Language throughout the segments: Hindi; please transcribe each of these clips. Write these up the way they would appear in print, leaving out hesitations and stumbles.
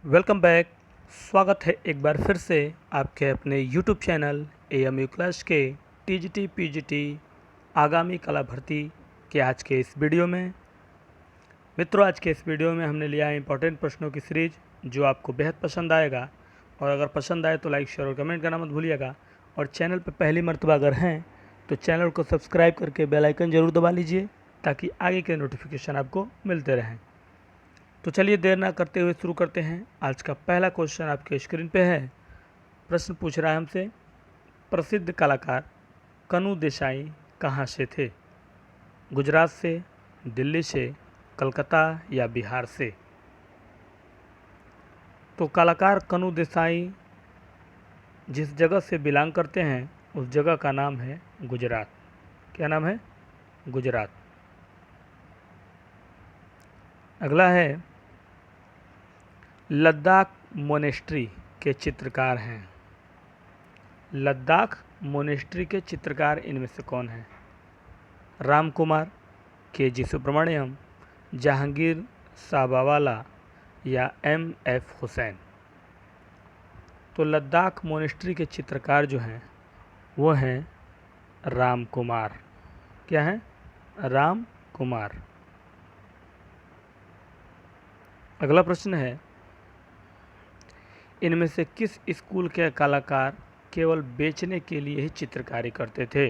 Welcome back. स्वागत है एक बार फिर से आपके अपने यूट्यूब चैनल AMU क्लास के TGT PGT आगामी कला भर्ती के आज के इस वीडियो में। मित्रों, आज के इस वीडियो में हमने लिया है इंपॉर्टेंट प्रश्नों की सीरीज जो आपको बेहद पसंद आएगा, और अगर पसंद आए तो लाइक शेयर और कमेंट करना मत भूलिएगा। और चैनल पर पहली मर्तबा अगर हैं तो चैनल को सब्सक्राइब करके बेल आइकन ज़रूर दबा लीजिए ताकि आगे के नोटिफिकेशन आपको मिलते रहें। तो चलिए देर ना करते हुए शुरू करते हैं। आज का पहला क्वेश्चन आपके स्क्रीन पे है। प्रश्न पूछ रहा है हमसे, प्रसिद्ध कलाकार कनू देसाई कहाँ से थे? गुजरात से, दिल्ली से, कलकत्ता या बिहार से? तो कलाकार कनू देसाई जिस जगह से बिलोंग करते हैं उस जगह का नाम है गुजरात। क्या नाम है? गुजरात। अगला है, लद्दाख मोनेस्ट्री के चित्रकार हैं। लद्दाख मोनेस्ट्री के चित्रकार इनमें से कौन हैं? राम कुमार, KG सुब्रमण्यम, जहांगीर साबावाला या MF हुसैन? तो लद्दाख मोनेस्ट्री के चित्रकार जो हैं वो हैं राम कुमार। क्या हैं? राम कुमार। अगला प्रश्न है, इनमें से किस स्कूल के कलाकार केवल बेचने के लिए ही चित्रकारी करते थे?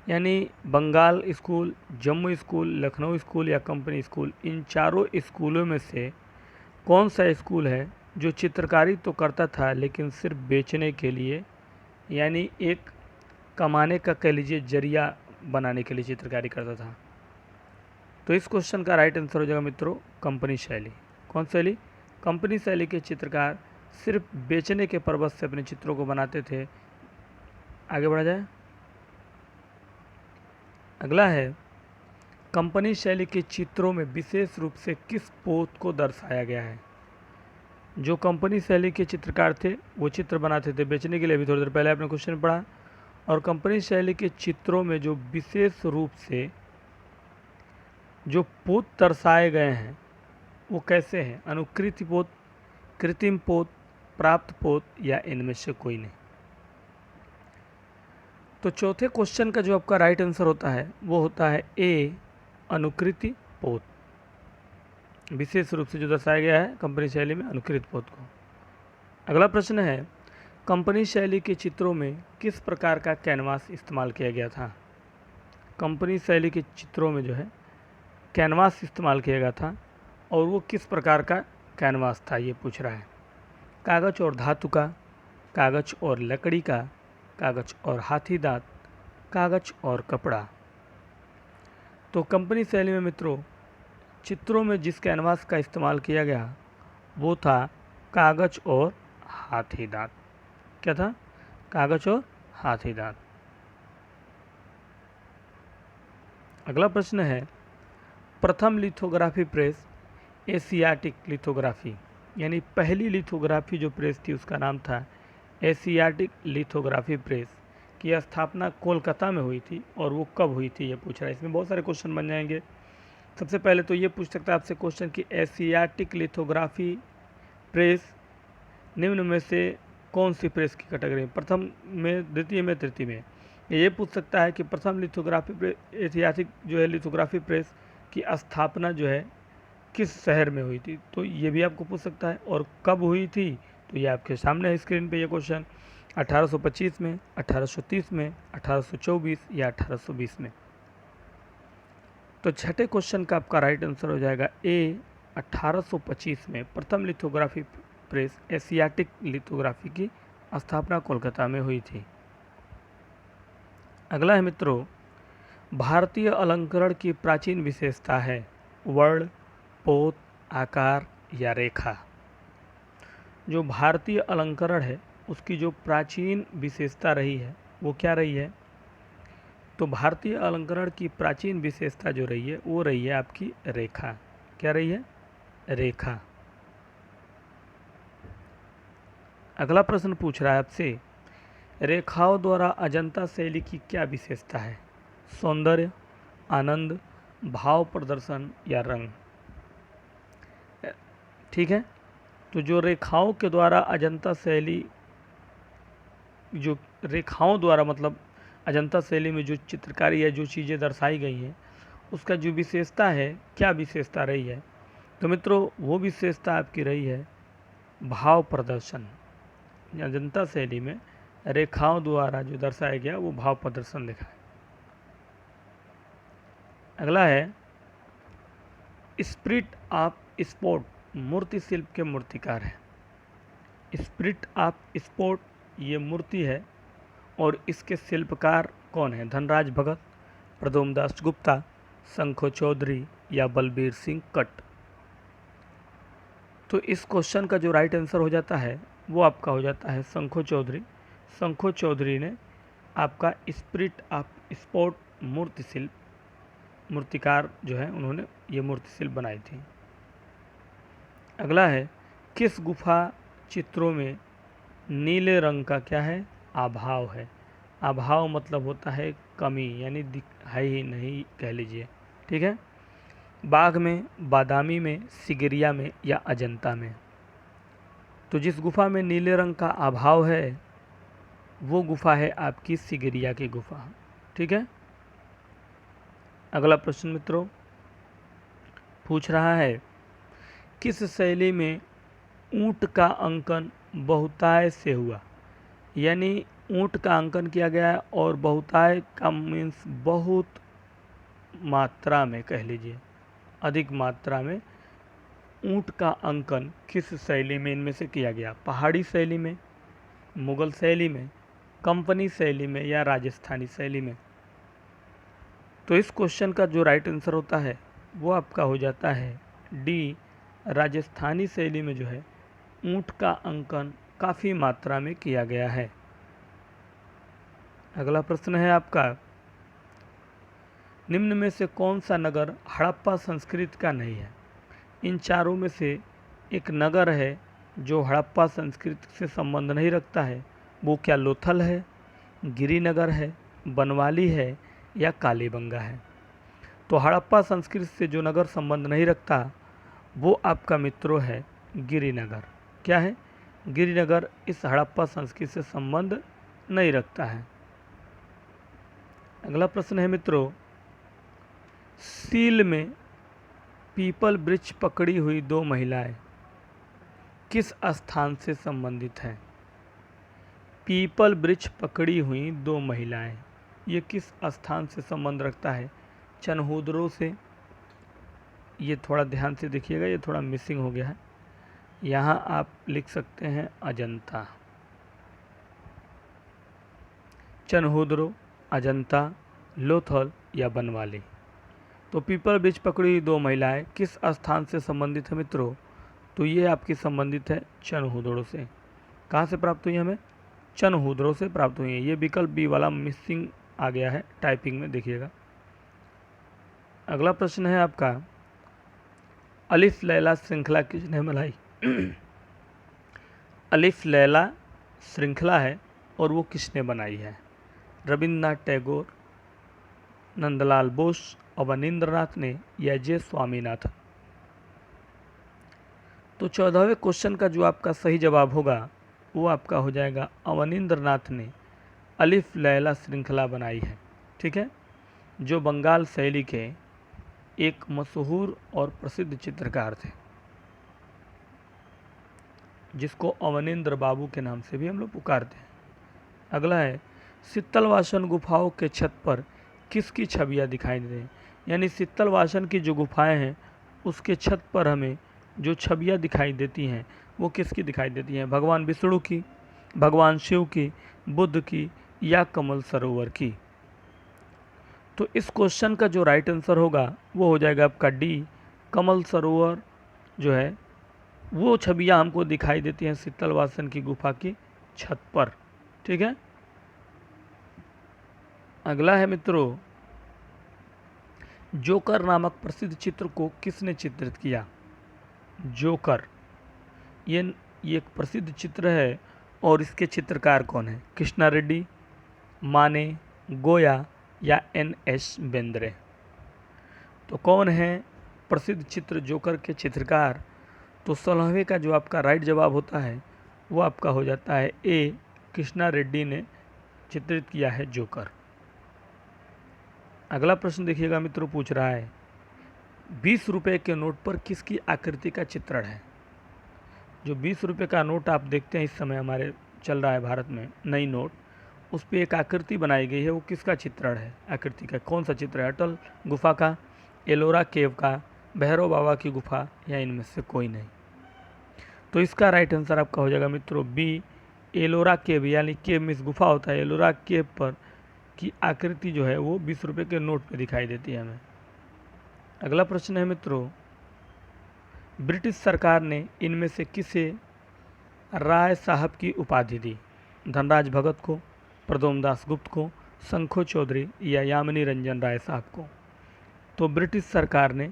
यानी Bengal school, Jammu school, Lucknow school या कंपनी स्कूल, इन चारों स्कूलों में से कौन सा स्कूल है जो चित्रकारी तो करता था लेकिन सिर्फ बेचने के लिए, यानी एक कमाने का कह लीजिए जरिया बनाने के लिए चित्रकारी करता था? तो इस क्वेश्चन का राइट आंसर हो जाएगा मित्रों, कंपनी शैली। कौन शैली? कंपनी शैली के चित्रकार सिर्फ बेचने के पर्पज से अपने चित्रों को बनाते थे। आगे बढ़ा जाए। अगला है, कंपनी शैली के चित्रों में विशेष रूप से किस पोत को दर्शाया गया है? जो कंपनी शैली के चित्रकार थे वो चित्र बनाते थे बेचने के लिए, अभी थोड़ी देर पहले आपने क्वेश्चन पढ़ा। और कंपनी शैली के चित्रों में जो विशेष रूप से जो पोत दर्शाए गए हैं वो कैसे हैं? अनुकृति पोत, कृत्रिम पोत, प्राप्त पोत या इनमें से कोई नहीं? तो चौथे क्वेश्चन का जो आपका राइट आंसर होता है वो होता है A, अनुकृति पोत। विशेष रूप से जो दर्शाया गया है कंपनी शैली में अनुकृत पोत को। अगला प्रश्न है, कंपनी शैली के चित्रों में किस प्रकार का कैनवास इस्तेमाल किया गया था? कंपनी शैली के चित्रों में जो है कैनवास इस्तेमाल किया गया था, और वो किस प्रकार का कैनवास था ये पूछ रहा है। कागज़ और धातु का, कागज़ और लकड़ी का, कागज़ और हाथी दांत, कागज़ और कपड़ा? तो कंपनी शैली में मित्रों चित्रों में जिस कैनवास का इस्तेमाल किया गया वो था कागज़ और हाथी दांत। क्या था? कागज़ और हाथी दांत। अगला प्रश्न है, प्रथम लिथोग्राफी प्रेस एशियाटिक लिथोग्राफी, यानी पहली लिथोग्राफी जो प्रेस थी उसका नाम था एशियाटिक लिथोग्राफी प्रेस की स्थापना कोलकाता में हुई थी, और वो कब हुई थी ये पूछ रहा है। इसमें बहुत सारे क्वेश्चन बन जाएंगे। सबसे पहले तो ये पूछ सकता है आपसे क्वेश्चन कि एशियाटिक लिथोग्राफी प्रेस निम्न में से कौन सी प्रेस की कैटेगरी में, प्रथम में, द्वितीय में, तृतीय में? ये पूछ सकता है कि प्रथम लिथोग्राफी ऐतिहासिक जो है लिथोग्राफी प्रेस की स्थापना जो है किस शहर में हुई थी, तो ये भी आपको पूछ सकता है। और कब हुई थी, तो ये आपके सामने है स्क्रीन पे ये क्वेश्चन। 1825 में, 1830 में, 1824 या 1820 में? तो छठे क्वेश्चन का आपका राइट आंसर हो जाएगा A, 1825 में प्रथम लिथोग्राफी प्रेस एशियाटिक लिथोग्राफी की स्थापना कोलकाता में हुई थी। अगला है मित्रों, भारतीय अलंकरण की प्राचीन विशेषता है वर्ण, पोत, आकार या रेखा? जो भारतीय अलंकरण है उसकी जो प्राचीन विशेषता रही है वो क्या रही है? तो भारतीय अलंकरण की प्राचीन विशेषता जो रही है वो रही है आपकी रेखा। क्या रही है? रेखा। अगला प्रश्न पूछ रहा है आपसे, रेखाओं द्वारा अजंता शैली की क्या विशेषता है? सौंदर्य, आनंद, भाव प्रदर्शन या रंग? ठीक है, तो जो रेखाओं के द्वारा अजंता शैली, जो रेखाओं द्वारा मतलब अजंता शैली में जो चित्रकारी या जो चीज़ें दर्शाई गई हैं, उसका जो विशेषता है, क्या विशेषता रही है, तो मित्रों वो विशेषता आपकी रही है भाव प्रदर्शन। अजंता शैली में रेखाओं द्वारा जो दर्शाया गया वो भाव प्रदर्शन दिखा है। अगला है स्पिरिट ऑफ स्पोर्ट, मूर्ति शिल्प के मूर्तिकार हैं। स्पिरिट ऑफ स्पोर्ट ये मूर्ति है और इसके शिल्पकार कौन है? धनराज भगत, प्रदोमदास गुप्ता, शंखो चौधरी या बलबीर सिंह कट। तो इस क्वेश्चन का जो राइट आंसर हो जाता है वो आपका हो जाता है शंखो चौधरी। शंखो चौधरी ने आपका स्पिरिट ऑफ स्पोर्ट मूर्ति शिल्प, मूर्तिकार जो है उन्होंने ये मूर्ति शिल्प बनाई थी। अगला है किस गुफा चित्रों में नीले रंग का क्या है? अभाव है। अभाव मतलब होता है कमी, यानी है ही नहीं कह लीजिए, ठीक है। बाघ में, बादामी में, सिगरिया में या अजंता में। तो जिस गुफा में नीले रंग का अभाव है वो गुफा है आपकी सिगरिया की गुफा, ठीक है। अगला प्रश्न मित्रों पूछ रहा है किस शैली में ऊंट का अंकन बहुतायत से हुआ? यानी ऊंट का अंकन किया गया है और बहुतायत का मीन्स बहुत मात्रा में, कह लीजिए अधिक मात्रा में ऊंट का अंकन किस शैली में इनमें से किया गया? पहाड़ी शैली में, मुगल शैली में, कंपनी शैली में या राजस्थानी शैली में। तो इस क्वेश्चन का जो राइट आंसर होता है वो आपका हो जाता है डी, राजस्थानी शैली में जो है ऊंट का अंकन काफ़ी मात्रा में किया गया है। अगला प्रश्न है आपका निम्न में से कौन सा नगर हड़प्पा संस्कृति का नहीं है? इन चारों में से एक नगर है जो हड़प्पा संस्कृति से संबंध नहीं रखता है, वो क्या लोथल है, गिरिनगर है, बनवाली है या कालीबंगा है? तो हड़प्पा संस्कृति से जो नगर संबंध नहीं रखता वो आपका मित्रों है गिरिनगर। क्या है? गिरिनगर इस हड़प्पा संस्कृति से संबंध नहीं रखता है। अगला प्रश्न है मित्रों सील में पीपल वृक्ष पकड़ी हुई दो महिलाएं किस स्थान से संबंधित हैं? पीपल वृक्ष पकड़ी हुई दो महिलाएं ये किस स्थान से संबंध रखता है? चनहूदरों से। ये थोड़ा ध्यान से देखिएगा, ये थोड़ा मिसिंग हो गया है, यहाँ आप लिख सकते हैं अजंता। चनहूदरो, अजंता, लोथल या बनवाली। तो पीपल वृक्ष पकड़ी हुई दो महिलाएं किस स्थान से संबंधित है मित्रों? तो ये आपकी संबंधित है चनहूदरों से। कहाँ से प्राप्त हुई हमें? चनहूदरों से प्राप्त हुई है। ये विकल्प बी वाला मिसिंग आ गया है टाइपिंग में, देखिएगा। अगला प्रश्न है आपका अलिफ लैला श्रृंखला किसने बनाई? अलिफ लैला श्रृंखला है और वो किसने बनाई है? रविन्द्रनाथ टैगोर, नंदलाल बोस, अवनींद्रनाथ ने या जे स्वामीनाथन। तो 14वें क्वेश्चन का जो आपका सही जवाब होगा वो आपका हो जाएगा अवनींद्रनाथ ने अलिफ लैला श्रृंखला बनाई है, ठीक है, जो बंगाल शैली के एक मशहूर और प्रसिद्ध चित्रकार थे जिसको अवनींद्र बाबू के नाम से भी हम लोग पुकारते हैं। अगला है शीतलवासन गुफाओं के छत पर किसकी छवियां दिखाई दे रही हैं? यानी शीतलवासन की जो गुफाएं हैं उसके छत पर हमें जो छवियां दिखाई देती हैं वो किसकी दिखाई देती हैं? भगवान विष्णु की, भगवान शिव की, बुद्ध की या कमल सरोवर की? तो इस क्वेश्चन का जो राइट आंसर होगा वो हो जाएगा आपका डी, कमल सरोवर जो है वो छवियां हमको दिखाई देती हैं शीतलवासन की गुफा की छत पर, ठीक है। अगला है मित्रों जोकर नामक प्रसिद्ध चित्र को किसने चित्रित किया? जोकर ये एक प्रसिद्ध चित्र है और इसके चित्रकार कौन है? कृष्णा रेड्डी, माने, गोया या एन.एस. बेंद्रे। तो कौन है प्रसिद्ध चित्र जोकर के चित्रकार? तो 16वें का जो आपका राइट जवाब होता है वो आपका हो जाता है ए, कृष्णा रेड्डी ने चित्रित किया है जोकर। अगला प्रश्न देखिएगा मित्रों, पूछ रहा है 20 रुपये के नोट पर किसकी आकृति का चित्रण है। जो 20 रुपये का नोट आप देखते हैं इस समय हमारे चल रहा है भारत में नई नोट, उस पर एक आकृति बनाई गई है, वो किसका चित्रण है, आकृति का कौन सा चित्र है, अटल गुफा का, एलोरा केव का, भैरव बाबा की गुफा, या इनमें से कोई नहीं। तो इसका राइट आंसर आपका हो जाएगा मित्रों बी, एलोरा केव, यानी केव में गुफा होता है, एलोरा केव पर की आकृति जो है वो 20 रुपये के नोट पे दिखाई देती है हमें। अगला प्रश्न है मित्रों, ब्रिटिश सरकार ने इनमें से किसे राय साहब की उपाधि दी, धनराज भगत को, प्रदोम दास गुप्त को, शंखो चौधरी, या यामिनी रंजन राय साहब को। तो ब्रिटिश सरकार ने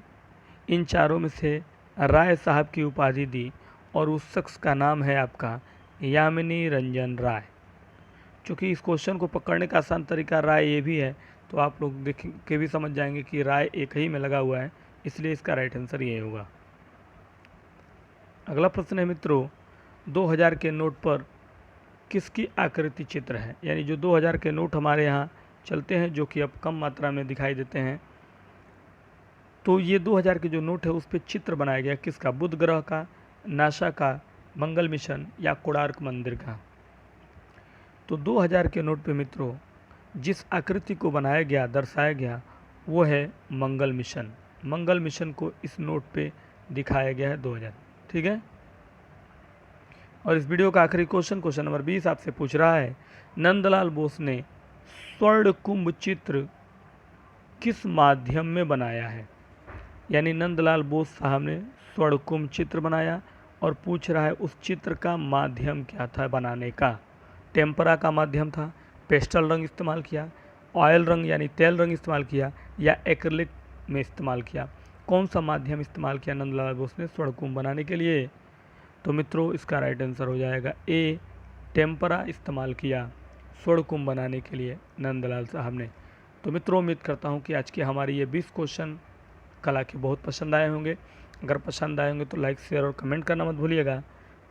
इन चारों में से राय साहब की उपाधि दी और उस शख्स का नाम है आपका यामिनी रंजन राय। चूँकि इस क्वेश्चन को पकड़ने का आसान तरीका राय ये भी है, तो आप लोग देख के भी समझ जाएंगे कि राय एक ही में लगा हुआ है, इसलिए इसका राइट आंसर ये होगा। अगला प्रश्न है मित्रों, 2000 के नोट पर किसकी आकृति चित्र है, यानी जो 2000 के नोट हमारे यहाँ चलते हैं जो कि अब कम मात्रा में दिखाई देते हैं, तो ये 2000 के जो नोट है उस पर चित्र बनाया गया किसका, बुध ग्रह का, नासा का, मंगल मिशन, या कोणार्क मंदिर का। तो 2000 के नोट पे मित्रों जिस आकृति को बनाया गया, दर्शाया गया, वो है मंगल मिशन। मंगल मिशन को इस नोट पे दिखाया गया है 2000, ठीक है। और इस वीडियो का आखिरी क्वेश्चन नंबर 20 आपसे पूछ रहा है, नंदलाल बोस ने स्वर्ण कुंभ चित्र किस माध्यम में बनाया है, यानी नंदलाल बोस साहब ने स्वर्ण कुंभ चित्र बनाया और पूछ रहा है उस चित्र का माध्यम क्या था बनाने का। टेम्परा का माध्यम था, पेस्टल रंग इस्तेमाल किया, ऑयल रंग यानी तेल रंग इस्तेमाल किया, या एक्रिलिक में इस्तेमाल किया। कौन सा माध्यम इस्तेमाल किया नंदलाल बोस ने स्वर्ण कुंभ बनाने के लिए। तो मित्रों इसका राइट आंसर हो जाएगा ए, टेम्परा इस्तेमाल किया स्वर्ण कुंभ बनाने के लिए नंदलाल साहब ने। तो मित्रों उम्मीद करता हूँ कि आज की हमारी ये 20 क्वेश्चन कला के बहुत पसंद आए होंगे। अगर पसंद आए होंगे तो लाइक, शेयर और कमेंट करना मत भूलिएगा।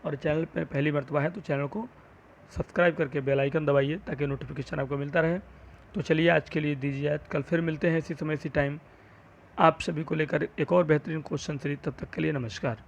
और चैनल पर पहली मर्तबा है तो चैनल को सब्सक्राइब करके बेल आइकन दबाइए ताकि नोटिफिकेशन आपको मिलता रहे। तो चलिए आज के लिए दीजिए, आज कल फिर मिलते हैं इसी समय इसी टाइम आप सभी को लेकर एक और बेहतरीन क्वेश्चन सीरीज। तब तक के लिए नमस्कार।